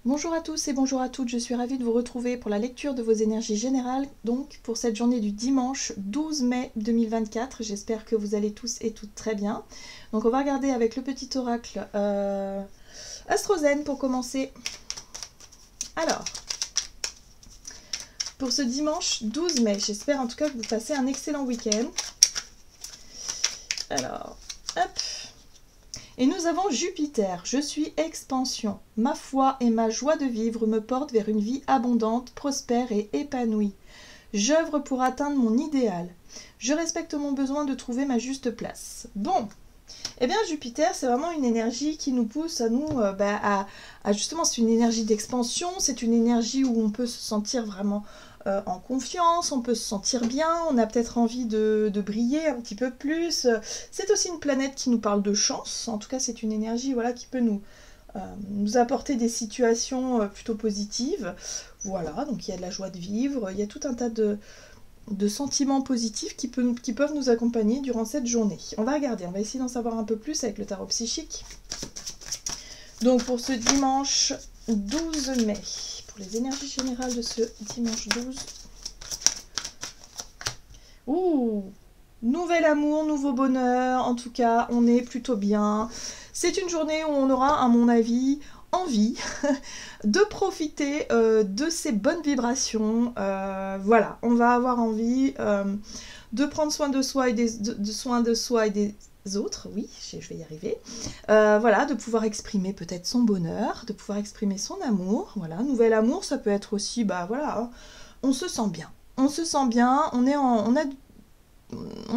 Bonjour à tous et bonjour à toutes, je suis ravie de vous retrouver pour la lecture de vos énergies générales, donc pour cette journée du dimanche 12 mai 2024. J'espère que vous allez tous et toutes très bien. Donc on va regarder avec le petit oracle Astrozen pour commencer. Alors, pour ce dimanche 12 mai, j'espère en tout cas que vous passez un excellent week-end. Alors, hop. Et nous avons Jupiter, je suis expansion. Ma foi et ma joie de vivre me portent vers une vie abondante, prospère et épanouie. J'œuvre pour atteindre mon idéal. Je respecte mon besoin de trouver ma juste place. Bon, eh bien Jupiter, c'est vraiment une énergie qui nous pousse à nous, justement, c'est une énergie d'expansion, c'est une énergie où on peut se sentir vraiment en confiance, on peut se sentir bien, on a peut-être envie de briller un petit peu plus. C'est aussi une planète qui nous parle de chance, en tout cas c'est une énergie voilà, qui peut nous apporter des situations plutôt positives. Voilà, donc il y a de la joie de vivre, il y a tout un tas de sentiments positifs qui peuvent nous accompagner durant cette journée. On va regarder, on va essayer d'en savoir un peu plus avec le tarot psychique. Donc pour ce dimanche 12 mai, pour les énergies générales de ce dimanche 12. Ouh, nouvel amour, nouveau bonheur, en tout cas on est plutôt bien. C'est une journée où on aura, à mon avis, envie de profiter de ces bonnes vibrations. Voilà, on va avoir envie de prendre soin de soi et des autres, oui, je vais y arriver. Voilà, de pouvoir exprimer peut-être son bonheur, de pouvoir exprimer son amour. Voilà, nouvel amour, ça peut être aussi, bah voilà, hein, on se sent bien. On se sent bien, on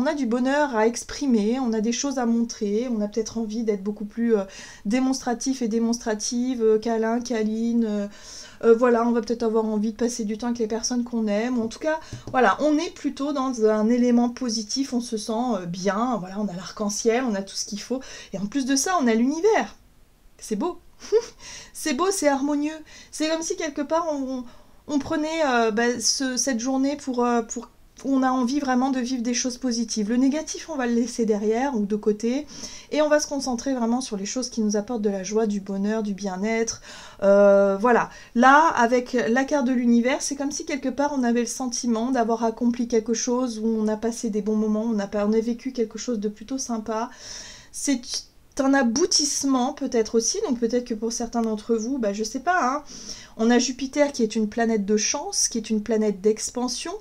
a du bonheur à exprimer, on a des choses à montrer, on a peut-être envie d'être beaucoup plus démonstratif et démonstrative, câlin, câline. Voilà, on va peut-être avoir envie de passer du temps avec les personnes qu'on aime. En tout cas, voilà, on est plutôt dans un élément positif, on se sent bien. Voilà, on a l'arc-en-ciel, on a tout ce qu'il faut. Et en plus de ça, on a l'univers. C'est beau. C'est beau, c'est harmonieux. C'est comme si quelque part on prenait cette journée pour on a envie vraiment de vivre des choses positives. Le négatif, on va le laisser derrière ou de côté, et on va se concentrer vraiment sur les choses qui nous apportent de la joie, du bonheur, du bien-être. Voilà. Là, avec la carte de l'univers, c'est comme si quelque part on avait le sentiment d'avoir accompli quelque chose, où on a passé des bons moments, on a vécu quelque chose de plutôt sympa. C'est un aboutissement peut-être aussi, donc peut-être que pour certains d'entre vous, bah, je sais pas, hein, on a Jupiter qui est une planète de chance, qui est une planète d'expansion.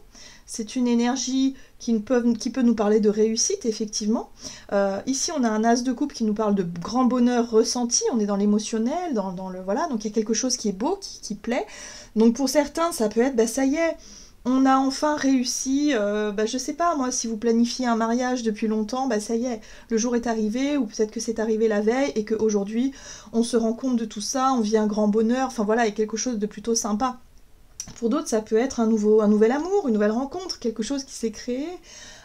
C'est une énergie qui peut nous parler de réussite, effectivement. Ici, on a un as de coupe qui nous parle de grand bonheur ressenti. On est dans l'émotionnel, dans le voilà. Donc il y a quelque chose qui est beau, qui plaît. Donc pour certains, ça peut être, bah ça y est, on a enfin réussi. Je sais pas, moi, si vous planifiez un mariage depuis longtemps, bah ça y est, le jour est arrivé, ou peut-être que c'est arrivé la veille et qu'aujourd'hui, on se rend compte de tout ça, on vit un grand bonheur. Enfin voilà, il y a quelque chose de plutôt sympa. Pour d'autres, ça peut être un nouvel amour, une nouvelle rencontre, quelque chose qui s'est créé.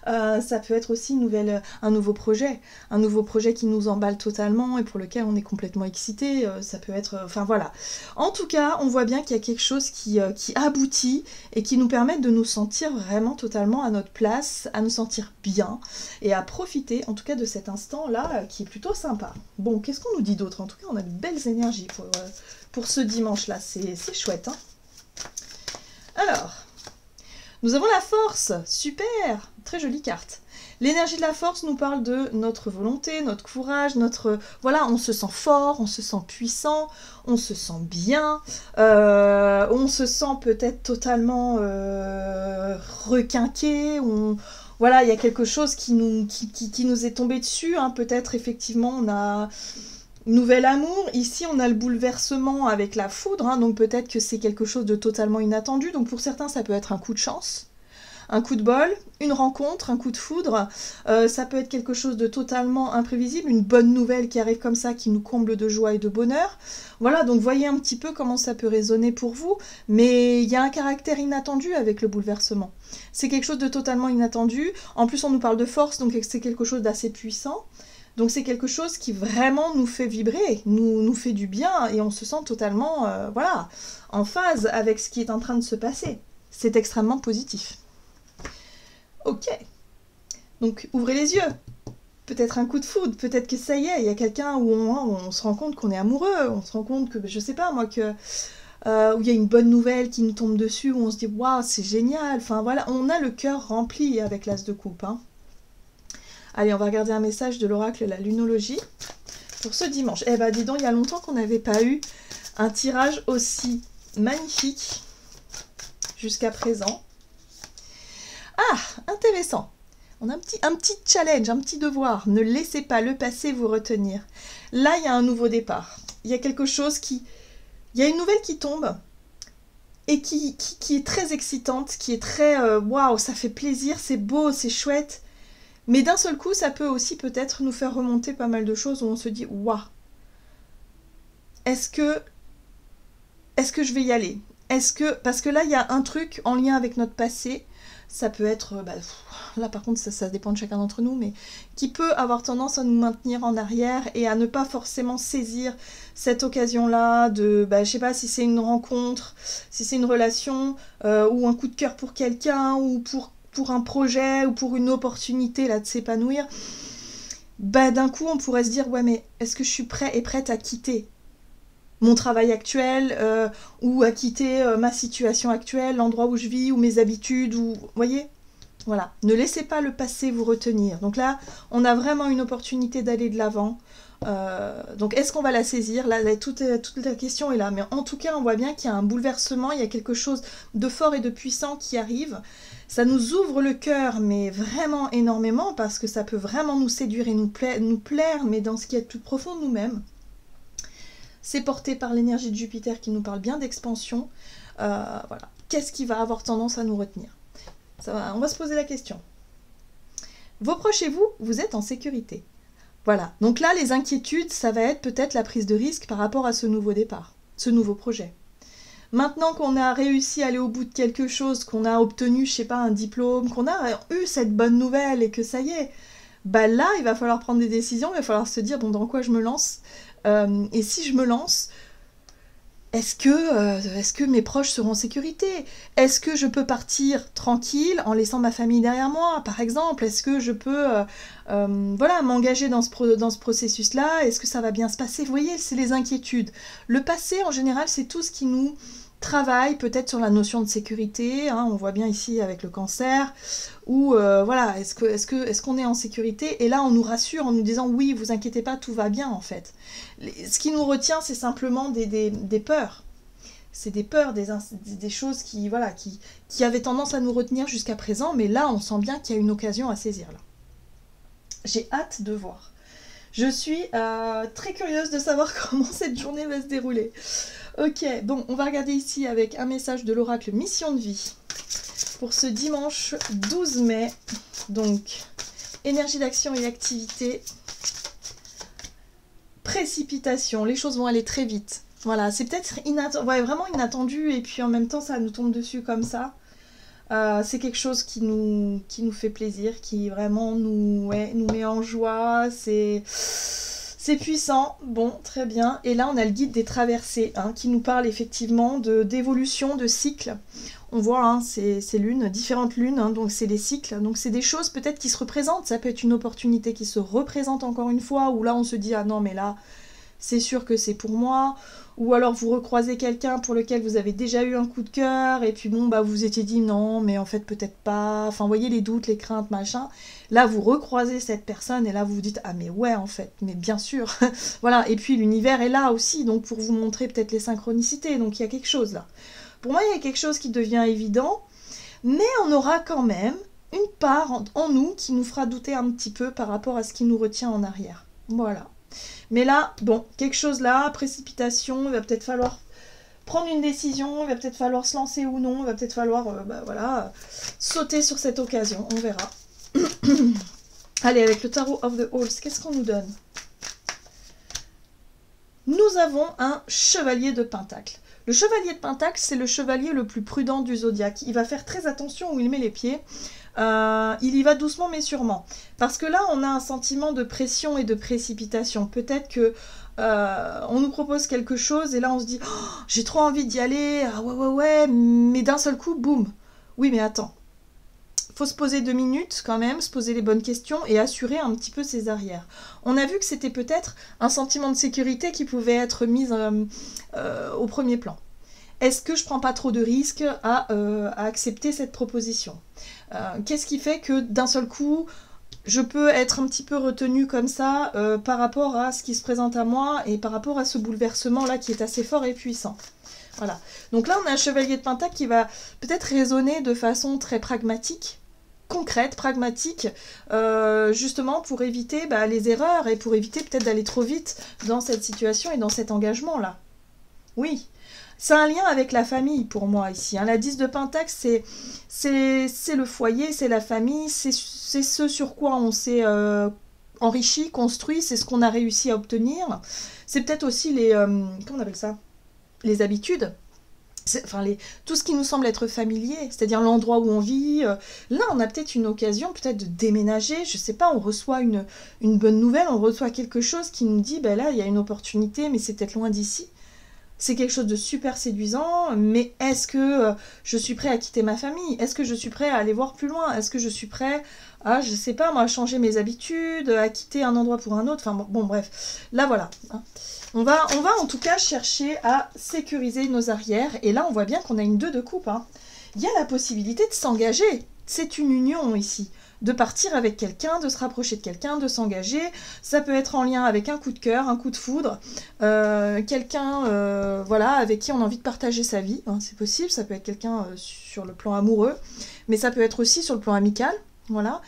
Ça peut être aussi un nouveau projet qui nous emballe totalement et pour lequel on est complètement excité. Ça peut être, enfin voilà. En tout cas, on voit bien qu'il y a quelque chose qui aboutit et qui nous permet de nous sentir vraiment totalement à notre place, à nous sentir bien et à profiter, en tout cas, de cet instant-là qui est plutôt sympa. Bon, qu'est-ce qu'on nous dit d'autre? En tout cas, on a de belles énergies pour ce dimanche-là. C'est chouette, hein. Alors, nous avons la force, super, très jolie carte. L'énergie de la force nous parle de notre volonté, notre courage, voilà, on se sent fort, on se sent puissant, on se sent bien, on se sent peut-être totalement requinqué, voilà, il y a quelque chose qui nous est tombé dessus, hein, peut-être effectivement on a... Nouvel amour, ici on a le bouleversement avec la foudre, hein, donc peut-être que c'est quelque chose de totalement inattendu, donc pour certains ça peut être un coup de chance, un coup de bol, une rencontre, un coup de foudre, ça peut être quelque chose de totalement imprévisible, une bonne nouvelle qui arrive comme ça, qui nous comble de joie et de bonheur. Voilà, donc voyez un petit peu comment ça peut résonner pour vous, mais il y a un caractère inattendu avec le bouleversement. C'est quelque chose de totalement inattendu, en plus on nous parle de force, donc c'est quelque chose d'assez puissant. Donc c'est quelque chose qui vraiment nous fait vibrer, nous fait du bien et on se sent totalement voilà, en phase avec ce qui est en train de se passer. C'est extrêmement positif. Ok, donc ouvrez les yeux. peut-être un coup de foudre, peut-être que ça y est, il y a quelqu'un où on se rend compte qu'on est amoureux, on se rend compte que, je sais pas moi, que où il y a une bonne nouvelle qui nous tombe dessus, où on se dit waouh, c'est génial. Enfin voilà, on a le cœur rempli avec l'as de coupe. Hein. Allez, on va regarder un message de l'oracle, la lunologie, pour ce dimanche. Eh ben dis donc, il y a longtemps qu'on n'avait pas eu un tirage aussi magnifique jusqu'à présent. Ah, intéressant. On a un petit challenge, un petit devoir. Ne laissez pas le passé vous retenir. Là, il y a un nouveau départ. Il y a quelque chose qui... Il y a une nouvelle qui tombe et qui est très excitante, qui est très... Waouh, ça fait plaisir, c'est beau, c'est chouette. Mais d'un seul coup, ça peut aussi peut-être nous faire remonter pas mal de choses où on se dit « Waouh, est-ce que je vais y aller ?» Parce que là, il y a un truc en lien avec notre passé. Ça peut être, là par contre ça dépend de chacun d'entre nous, mais qui peut avoir tendance à nous maintenir en arrière et à ne pas forcément saisir cette occasion-là de, je sais pas si c'est une rencontre, si c'est une relation, ou un coup de cœur pour quelqu'un, ou pour un projet, ou pour une opportunité là de s'épanouir. D'un coup on pourrait se dire, ouais mais est-ce que je suis prêt et prête à quitter mon travail actuel, ou à quitter ma situation actuelle, l'endroit où je vis, ou mes habitudes, ou... Vous voyez ? Voilà. Ne laissez pas le passé vous retenir. Donc là, on a vraiment une opportunité d'aller de l'avant. Donc est-ce qu'on va la saisir ? Là, toute la question est là. Mais en tout cas, on voit bien qu'il y a un bouleversement, il y a quelque chose de fort et de puissant qui arrive. Ça nous ouvre le cœur, mais vraiment énormément, parce que ça peut vraiment nous séduire et nous plaire, mais dans ce qui est plus profond de nous-mêmes. C'est porté par l'énergie de Jupiter qui nous parle bien d'expansion. Voilà. Qu'est-ce qui va avoir tendance à nous retenir ? On va se poser la question. Vos proches et vous, vous êtes en sécurité. Voilà. Donc là, les inquiétudes, ça va être peut-être la prise de risque par rapport à ce nouveau départ, ce nouveau projet. Maintenant qu'on a réussi à aller au bout de quelque chose, qu'on a obtenu, je sais pas, un diplôme, qu'on a eu cette bonne nouvelle et que ça y est, là, il va falloir prendre des décisions, il va falloir se dire, bon, dans quoi je me lance ? Et si je me lance, est-ce que mes proches seront en sécurité ? Est-ce que je peux partir tranquille en laissant ma famille derrière moi, par exemple ? Est-ce que je peux m'engager dans ce processus-là ? Est-ce que ça va bien se passer ? Vous voyez, c'est les inquiétudes. Le passé, en général, c'est tout ce qui nous travaille peut-être sur la notion de sécurité, hein, on voit bien ici avec le cancer, ou est-ce qu'on est en sécurité ? Et là, on nous rassure en nous disant oui, vous inquiétez pas, tout va bien en fait. Ce qui nous retient, c'est simplement des peurs. C'est des peurs, des choses qui avaient tendance à nous retenir jusqu'à présent, mais là, on sent bien qu'il y a une occasion à saisir là. J'ai hâte de voir. Je suis très curieuse de savoir comment cette journée va se dérouler. Ok, bon, on va regarder ici avec un message de l'oracle Mission de vie pour ce dimanche 12 mai. Donc, énergie d'action et activité. Précipitation, les choses vont aller très vite. Voilà, c'est peut-être vraiment inattendu et puis en même temps ça nous tombe dessus comme ça. C'est quelque chose qui nous fait plaisir, qui vraiment nous met en joie, c'est puissant, bon, très bien. Et là, on a le guide des traversées, hein, qui nous parle effectivement d'évolution, de cycles. On voit, hein, ces lunes, différentes lunes, hein, donc c'est des cycles. Donc c'est des choses peut-être qui se représentent. Ça peut être une opportunité qui se représente encore une fois, où là, on se dit, ah non, mais là, c'est sûr que c'est pour moi. Ou alors vous recroisez quelqu'un pour lequel vous avez déjà eu un coup de cœur, et puis bon, vous vous étiez dit non, mais en fait peut-être pas. Enfin, vous voyez les doutes, les craintes, machin. Là, vous recroisez cette personne, et là, vous vous dites, ah mais ouais, en fait, mais bien sûr. Voilà, et puis l'univers est là aussi, donc pour vous montrer peut-être les synchronicités, donc il y a quelque chose là. Pour moi, il y a quelque chose qui devient évident, mais on aura quand même une part en nous qui nous fera douter un petit peu par rapport à ce qui nous retient en arrière. Voilà. Mais là, bon, quelque chose là, précipitation, il va peut-être falloir prendre une décision, il va peut-être falloir se lancer ou non, il va peut-être falloir, sauter sur cette occasion, on verra. Allez, avec le Tarot of the Halls, qu'est-ce qu'on nous donne ? Nous avons un chevalier de Pentacle. Le chevalier de Pentacle, c'est le chevalier le plus prudent du zodiaque. Il va faire très attention où il met les pieds. Il y va doucement mais sûrement. Parce que là, on a un sentiment de pression et de précipitation. Peut-être que on nous propose quelque chose et là, on se dit oh, « j'ai trop envie d'y aller, ah ouais, mais d'un seul coup, boum. Oui, mais attends. faut se poser 2 minutes quand même, se poser les bonnes questions et assurer un petit peu ses arrières. On a vu que c'était peut-être un sentiment de sécurité qui pouvait être mis au premier plan. Est-ce que je prends pas trop de risques à accepter cette proposition? Qu'est-ce qui fait que d'un seul coup, je peux être un petit peu retenue comme ça par rapport à ce qui se présente à moi et par rapport à ce bouleversement-là qui est assez fort et puissant? Voilà. Donc là, on a un chevalier de Pentacle qui va peut-être raisonner de façon très pragmatique, concrète, pragmatique, justement pour éviter les erreurs et pour éviter peut-être d'aller trop vite dans cette situation et dans cet engagement-là. Oui, c'est un lien avec la famille pour moi ici. Hein. La 10 de Pentacle, c'est le foyer, c'est la famille, c'est ce sur quoi on s'est enrichi, construit, c'est ce qu'on a réussi à obtenir. C'est peut-être aussi les... comment on appelle ça? Les habitudes. Enfin, tout ce qui nous semble être familier, c'est-à-dire l'endroit où on vit. Là, on a peut-être une occasion, peut-être de déménager, je sais pas, on reçoit une bonne nouvelle, on reçoit quelque chose qui nous dit, là, il y a une opportunité, mais c'est peut-être loin d'ici. C'est quelque chose de super séduisant, mais est-ce que je suis prêt à quitter ma famille? Est-ce que je suis prêt à aller voir plus loin? Est-ce que je suis prêt à, je sais pas, moi, à changer mes habitudes, à quitter un endroit pour un autre? Enfin, bon, bref. Là, voilà. Hein. On va en tout cas chercher à sécuriser nos arrières. Et là, on voit bien qu'on a une 2 de coupe. Hein. Il y a la possibilité de s'engager. C'est une union ici. De partir avec quelqu'un, de se rapprocher de quelqu'un, de s'engager. Ça peut être en lien avec un coup de cœur, un coup de foudre. Quelqu'un voilà, avec qui on a envie de partager sa vie. Hein, c'est possible. Ça peut être quelqu'un sur le plan amoureux. Mais ça peut être aussi sur le plan amical. Voilà,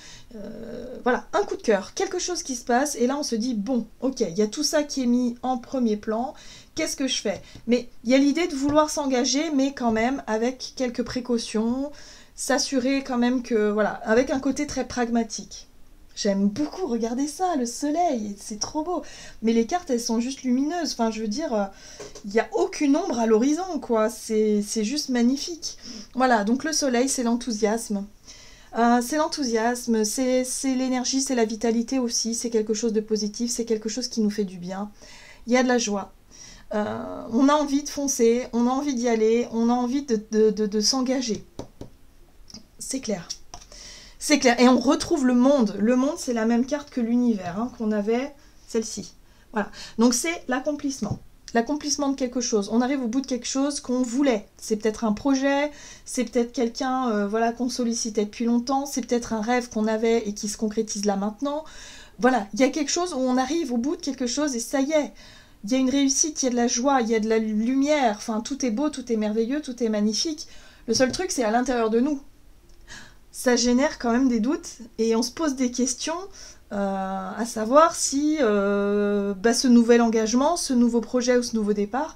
voilà, un coup de cœur, quelque chose qui se passe, et là on se dit, bon, ok, il y a tout ça qui est mis en premier plan, qu'est-ce que je fais? Mais il y a l'idée de vouloir s'engager, mais quand même avec quelques précautions, s'assurer quand même que, voilà, avec un côté très pragmatique. J'aime beaucoup regarder ça, le soleil, c'est trop beau. Mais les cartes, elles sont juste lumineuses, enfin je veux dire, il n'y a aucune ombre à l'horizon, quoi, c'est juste magnifique. Voilà, donc le soleil, c'est l'enthousiasme. C'est l'enthousiasme, c'est l'énergie, c'est la vitalité aussi, c'est quelque chose de positif, c'est quelque chose qui nous fait du bien. Il y a de la joie. On a envie de foncer, on a envie d'y aller, on a envie de s'engager. C'est clair. C'est clair. Et on retrouve le monde. Le monde, c'est la même carte que l'univers, hein, qu'on avait, celle-ci. Voilà. Donc c'est l'accomplissement. L'accomplissement de quelque chose. On arrive au bout de quelque chose qu'on voulait. C'est peut-être un projet, c'est peut-être quelqu'un voilà, qu'on sollicitait depuis longtemps, c'est peut-être un rêve qu'on avait et qui se concrétise là maintenant. Voilà, il y a quelque chose où on arrive au bout de quelque chose et ça y est. Il y a une réussite, il y a de la joie, il y a de la lumière. Enfin, tout est beau, tout est merveilleux, tout est magnifique. Le seul truc, c'est à l'intérieur de nous. Ça génère quand même des doutes et on se pose des questions. À savoir si ce nouvel engagement, ce nouveau projet ou ce nouveau départ,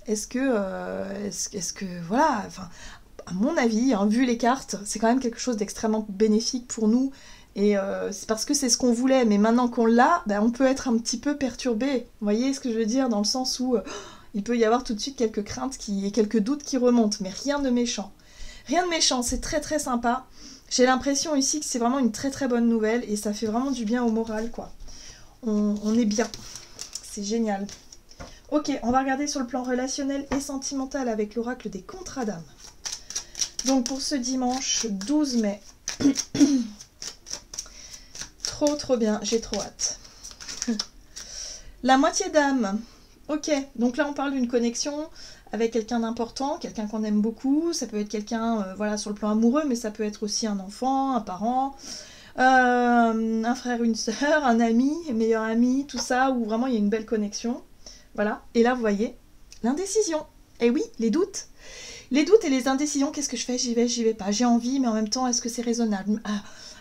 est-ce que voilà, enfin, à mon avis, hein, vu les cartes, c'est quand même quelque chose d'extrêmement bénéfique pour nous, et c'est parce que c'est ce qu'on voulait, mais maintenant qu'on l'a, on peut être un petit peu perturbé, vous voyez ce que je veux dire, dans le sens où il peut y avoir tout de suite quelques craintes et quelques doutes qui remontent, mais rien de méchant. Rien de méchant, c'est très très sympa. J'ai l'impression ici que c'est vraiment une très très bonne nouvelle et ça fait vraiment du bien au moral, quoi. On est bien. C'est génial. Ok, on va regarder sur le plan relationnel et sentimental avec l'oracle des contrats d'âme. Donc pour ce dimanche 12 mai. Trop bien, j'ai trop hâte. La moitié d'âme. Ok, donc là on parle d'une connexion avec quelqu'un d'important, quelqu'un qu'on aime beaucoup, ça peut être quelqu'un voilà, sur le plan amoureux, mais ça peut être aussi un enfant, un parent, un frère, une sœur, un ami, un meilleur ami, tout ça, où vraiment il y a une belle connexion. Voilà, et là vous voyez, l'indécision. Et oui, les doutes. Les doutes et les indécisions, qu'est-ce que je fais? J'y vais pas. J'ai envie, mais en même temps, est-ce que c'est raisonnable?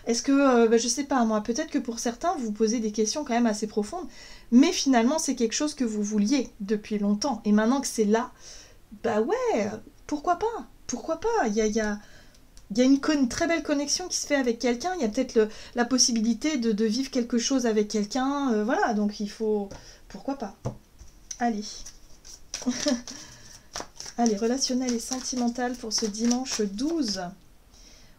Est-ce que, je sais pas, moi, peut-être que pour certains, vous posez des questions quand même assez profondes, mais finalement, c'est quelque chose que vous vouliez depuis longtemps. Et maintenant que c'est là, ouais, pourquoi pas? Pourquoi pas? Il y a une très belle connexion qui se fait avec quelqu'un, il y a peut-être la possibilité de vivre quelque chose avec quelqu'un, voilà, donc il faut... Pourquoi pas? Allez. Allez, relationnel et sentimental pour ce dimanche 12.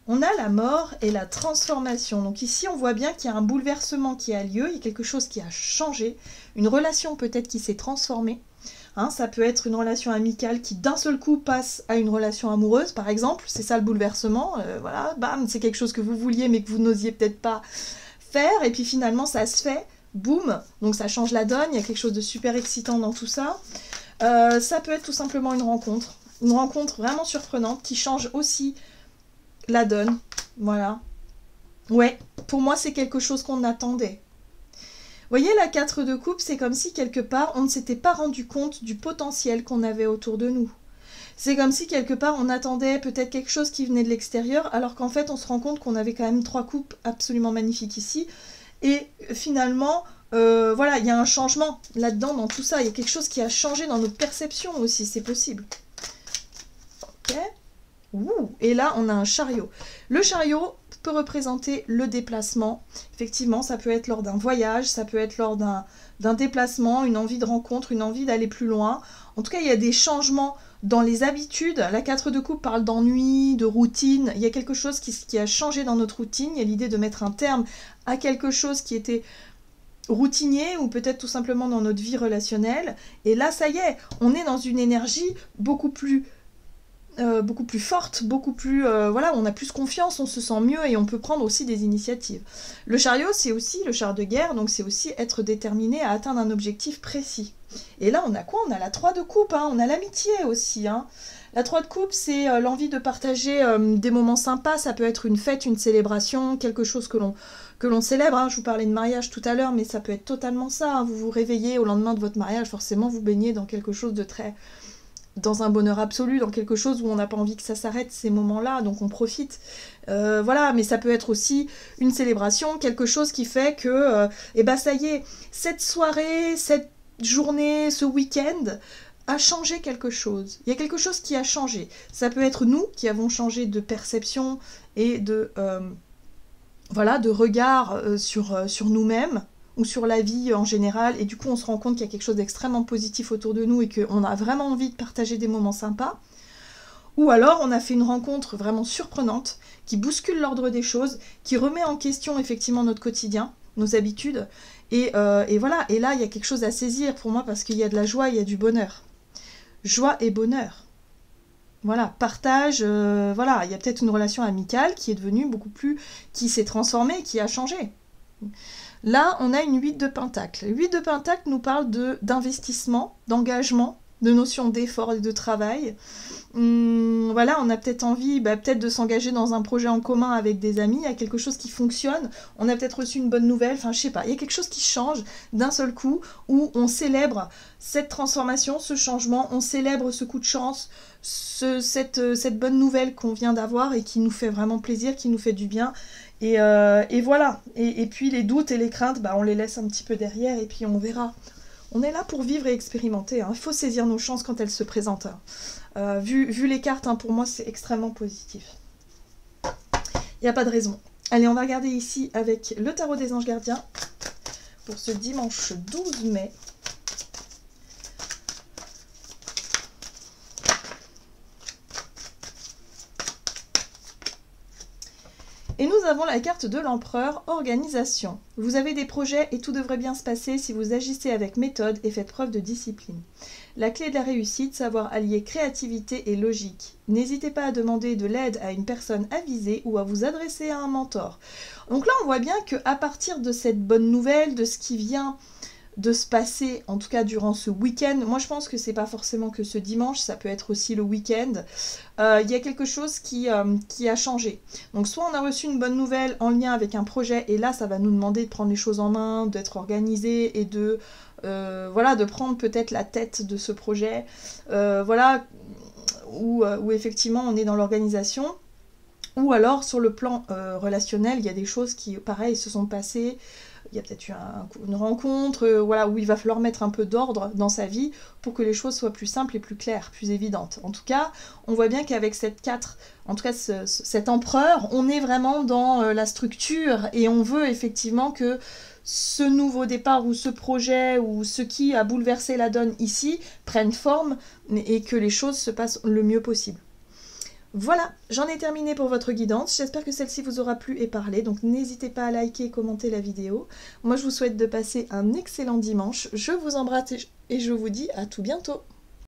On a la mort et la transformation. Donc ici, on voit bien qu'il y a un bouleversement qui a lieu, il y a quelque chose qui a changé, une relation peut-être qui s'est transformée, Hein, ça peut être une relation amicale qui d'un seul coup passe à une relation amoureuse, par exemple. C'est ça le bouleversement. Voilà, bam, c'est quelque chose que vous vouliez mais que vous n'osiez peut-être pas faire. Et puis finalement, ça se fait. Boum. Donc ça change la donne. Il y a quelque chose de super excitant dans tout ça. Ça peut être tout simplement une rencontre. Une rencontre vraiment surprenante qui change aussi la donne. Voilà. Ouais, pour moi, c'est quelque chose qu'on attendait. Vous voyez, la 4 de coupe, c'est comme si quelque part, on ne s'était pas rendu compte du potentiel qu'on avait autour de nous. C'est comme si quelque part, on attendait peut-être quelque chose qui venait de l'extérieur, alors qu'en fait, on se rend compte qu'on avait quand même 3 coupes absolument magnifiques ici. Et finalement, voilà, il y a un changement là-dedans, dans tout ça. Il y a quelque chose qui a changé dans notre perception aussi, c'est possible. Ok. Ouh, et là, on a un chariot. Le chariot peut représenter le déplacement. Effectivement, ça peut être lors d'un voyage, ça peut être lors d'un déplacement, une envie de rencontre, une envie d'aller plus loin. En tout cas, il y a des changements dans les habitudes. La 4 de coupe parle d'ennui, de routine. Il y a quelque chose qui a changé dans notre routine. Il y a l'idée de mettre un terme à quelque chose qui était routinier ou peut-être tout simplement dans notre vie relationnelle. Et là, ça y est, on est dans une énergie beaucoup plus forte, beaucoup plus... voilà, on a plus confiance, on se sent mieux et on peut prendre aussi des initiatives. Le chariot, c'est aussi le char de guerre, donc c'est aussi être déterminé à atteindre un objectif précis. Et là, on a quoi? On a la 3 de coupe, hein, on a l'amitié aussi. Hein. La 3 de coupe, c'est l'envie de partager des moments sympas, ça peut être une fête, une célébration, quelque chose que l'on célèbre. Hein. Je vous parlais de mariage tout à l'heure, mais ça peut être totalement ça. Hein. Vous vous réveillez au lendemain de votre mariage, forcément vous baignez dans quelque chose de très... dans un bonheur absolu, dans quelque chose où on n'a pas envie que ça s'arrête, ces moments-là, donc on profite. Voilà, mais ça peut être aussi une célébration, quelque chose qui fait que, eh ben ça y est, cette soirée, cette journée, ce week-end a changé quelque chose. Il y a quelque chose qui a changé. Ça peut être nous qui avons changé de perception et de, voilà, de regard sur nous-mêmes, ou sur la vie en général, et du coup on se rend compte qu'il y a quelque chose d'extrêmement positif autour de nous et qu'on a vraiment envie de partager des moments sympas. Ou alors on a fait une rencontre vraiment surprenante, qui bouscule l'ordre des choses, qui remet en question effectivement notre quotidien, nos habitudes, et voilà, et là il y a quelque chose à saisir pour moi parce qu'il y a de la joie, il y a du bonheur. Joie et bonheur. Voilà, partage, voilà, il y a peut-être une relation amicale qui est devenue beaucoup plus... qui s'est transformée, qui a changé. Là, on a une 8 de pentacle. 8 de pentacle nous parle d'investissement, d'engagement, de notion d'effort et de travail. Voilà, on a peut-être envie peut-être de s'engager dans un projet en commun avec des amis, il y a quelque chose qui fonctionne, on a peut-être reçu une bonne nouvelle, enfin je sais pas, il y a quelque chose qui change d'un seul coup, où on célèbre cette transformation, ce changement, on célèbre ce coup de chance, cette bonne nouvelle qu'on vient d'avoir et qui nous fait vraiment plaisir, qui nous fait du bien. Et voilà, et puis les doutes et les craintes, on les laisse un petit peu derrière et puis on verra. On est là pour vivre et expérimenter, hein. Il faut saisir nos chances quand elles se présentent. Hein. Vu les cartes, hein, pour moi c'est extrêmement positif. Il n'y a pas de raison. Allez, on va regarder ici avec le tarot des anges gardiens pour ce dimanche 12 mai. Et nous avons la carte de l'empereur, organisation. Vous avez des projets et tout devrait bien se passer si vous agissez avec méthode et faites preuve de discipline. La clé de la réussite, savoir allier créativité et logique. N'hésitez pas à demander de l'aide à une personne avisée ou à vous adresser à un mentor. Donc là, on voit bien qu'à partir de cette bonne nouvelle, de ce qui vient de se passer, en tout cas durant ce week-end, moi je pense que c'est pas forcément que ce dimanche, ça peut être aussi le week-end, il y a quelque chose qui a changé. Donc soit on a reçu une bonne nouvelle en lien avec un projet, et là ça va nous demander de prendre les choses en main, d'être organisé et de voilà, de prendre peut-être la tête de ce projet, voilà, où effectivement on est dans l'organisation. Ou alors sur le plan relationnel, il y a des choses qui, pareil, se sont passées. Il y a peut-être eu une rencontre, voilà, où il va falloir mettre un peu d'ordre dans sa vie pour que les choses soient plus simples et plus claires, plus évidentes. En tout cas, on voit bien qu'avec cette 4, en tout cas cet empereur, on est vraiment dans la structure et on veut effectivement que ce nouveau départ ou ce projet ou ce qui a bouleversé la donne ici prenne forme et que les choses se passent le mieux possible. Voilà, j'en ai terminé pour votre guidance. J'espère que celle-ci vous aura plu et parlé. Donc n'hésitez pas à liker et commenter la vidéo. Moi, je vous souhaite de passer un excellent dimanche. Je vous embrasse et je vous dis à tout bientôt.